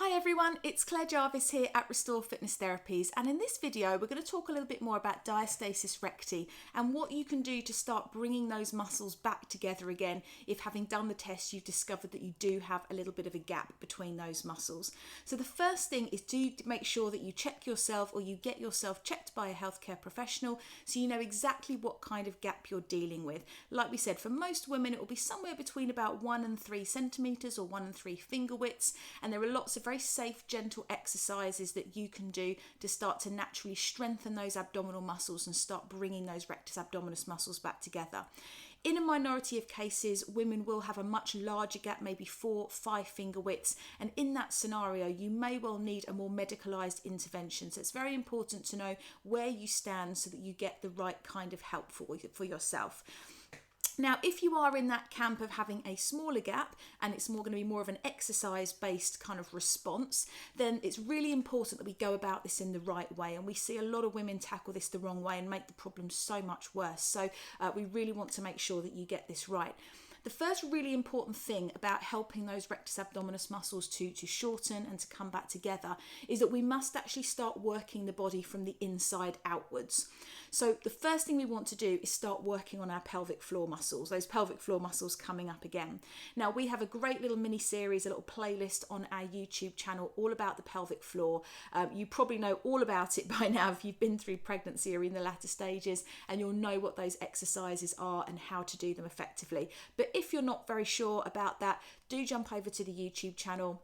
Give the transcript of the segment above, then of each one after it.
Hi everyone, it's Claire Jarvis here at Restore Fitness Therapies, and in this video we're going to talk a little bit more about diastasis recti and what you can do to start bringing those muscles back together again if, having done the test, you've discovered that you do have a little bit of a gap between those muscles. So the first thing is to make sure that you check yourself, or you get yourself checked by a healthcare professional, so you know exactly what kind of gap you're dealing with. Like we said, for most women it will be somewhere between about 1 and 3 centimeters or 1 and 3 finger widths, and there are lots of very safe, gentle exercises that you can do to start to naturally strengthen those abdominal muscles and start bringing those rectus abdominis muscles back together. In a minority of cases, women will have a much larger gap, maybe 4, 5 finger widths, and in that scenario you may well need a more medicalised intervention. So it's very important to know where you stand so that you get the right kind of help for yourself. Now, if you are in that camp of having a smaller gap and it's going to be more of an exercise-based kind of response, then it's really important that we go about this in the right way. And we see a lot of women tackle this the wrong way and make the problem so much worse. So we really want to make sure that you get this right. The first really important thing about helping those rectus abdominis muscles to shorten and to come back together is that we must actually start working the body from the inside outwards. So the first thing we want to do is start working on our pelvic floor muscles, those pelvic floor muscles coming up again. Now, we have a great little mini series, a little playlist on our YouTube channel all about the pelvic floor. You probably know all about it by now if you've been through pregnancy or in the latter stages, and you'll know what those exercises are and how to do them effectively. But if you're not very sure about that, do jump over to the YouTube channel.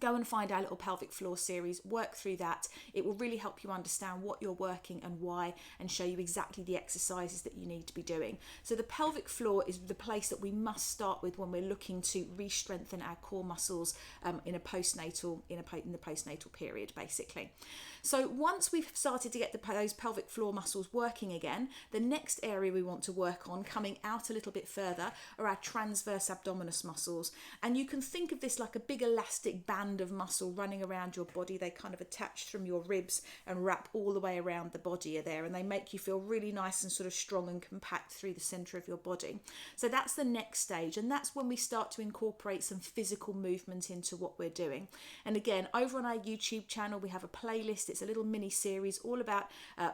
Go and find our little pelvic floor series, work through that. It will really help you understand what you're working and why, and show you exactly the exercises that you need to be doing. So the pelvic floor is the place that we must start with when we're looking to re-strengthen our core muscles in the postnatal period, basically. So once we've started to get those pelvic floor muscles working again, the next area we want to work on, coming out a little bit further, are our transverse abdominis muscles. And you can think of this like a big elastic band of muscle running around your body. They kind of attach from your ribs and wrap all the way around the body there, and they make you feel really nice and sort of strong and compact through the center of your body. So that's the next stage, and that's when we start to incorporate some physical movement into what we're doing. And again, over on our YouTube channel we have a playlist. It's a little mini series all about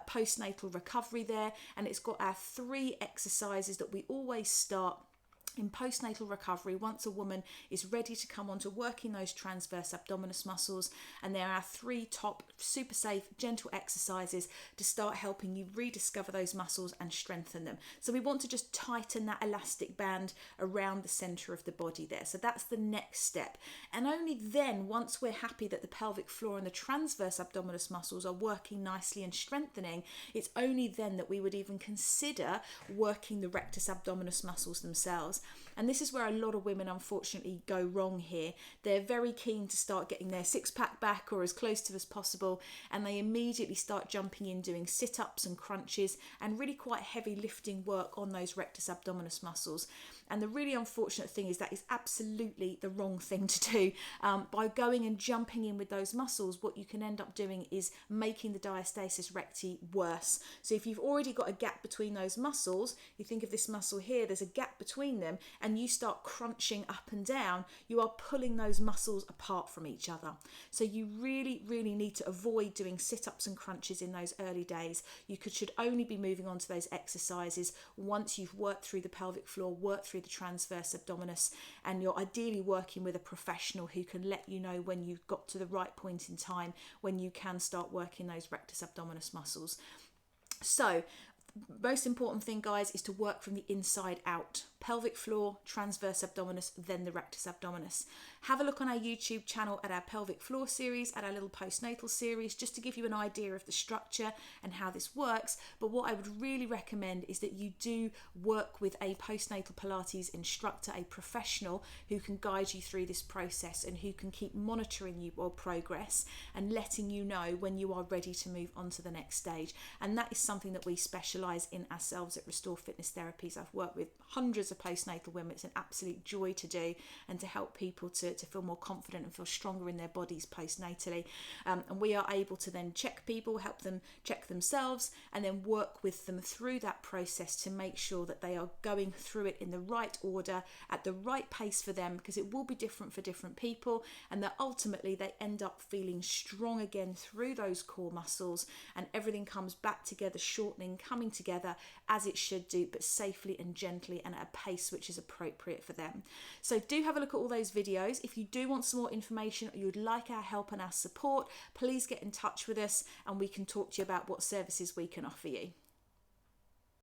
postnatal recovery there, and it's got our 3 exercises that we always start in postnatal recovery once a woman is ready to come on to working those transverse abdominis muscles. And there are 3 top super safe, gentle exercises to start helping you rediscover those muscles and strengthen them. So we want to just tighten that elastic band around the center of the body there. So that's the next step. And only then, once we're happy that the pelvic floor and the transverse abdominis muscles are working nicely and strengthening, it's only then that we would even consider working the rectus abdominis muscles themselves. And this is where a lot of women unfortunately go wrong here. They're very keen to start getting their 6-pack back, or as close to as possible, and they immediately start jumping in doing sit-ups and crunches and really quite heavy lifting work on those rectus abdominis muscles. And the really unfortunate thing is that is absolutely the wrong thing to do. By going and jumping in with those muscles, what you can end up doing is making the diastasis recti worse. So if you've already got a gap between those muscles, you think of this muscle here, there's a gap between them, and you start crunching up and down, you are pulling those muscles apart from each other. So you really, really need to avoid doing sit-ups and crunches in those early days. You should only be moving on to those exercises once you've worked through the pelvic floor, worked through the transverse abdominis, and you're ideally working with a professional who can let you know when you've got to the right point in time when you can start working those rectus abdominis muscles. So most important thing, guys, is to work from the inside out. Pelvic floor, transverse abdominis, then the rectus abdominis. Have a look on our YouTube channel at our pelvic floor series, at our little postnatal series, just to give you an idea of the structure and how this works. But what I would really recommend is that you do work with a postnatal Pilates instructor, a professional who can guide you through this process and who can keep monitoring your progress and letting you know when you are ready to move on to the next stage. And that is something that we specialise in ourselves at Restore Fitness Therapies. I've worked with hundreds of to postnatal women. It's an absolute joy to do and to help people to feel more confident and feel stronger in their bodies postnatally. And we are able to then check people, help them check themselves, and then work with them through that process to make sure that they are going through it in the right order, at the right pace for them, because it will be different for different people, and that ultimately they end up feeling strong again through those core muscles, and everything comes back together, shortening, coming together as it should do, but safely and gently and at a pace which is appropriate for them. So do have a look at all those videos. If you do want some more information or you would like our help and our support, please get in touch with us and we can talk to you about what services we can offer you.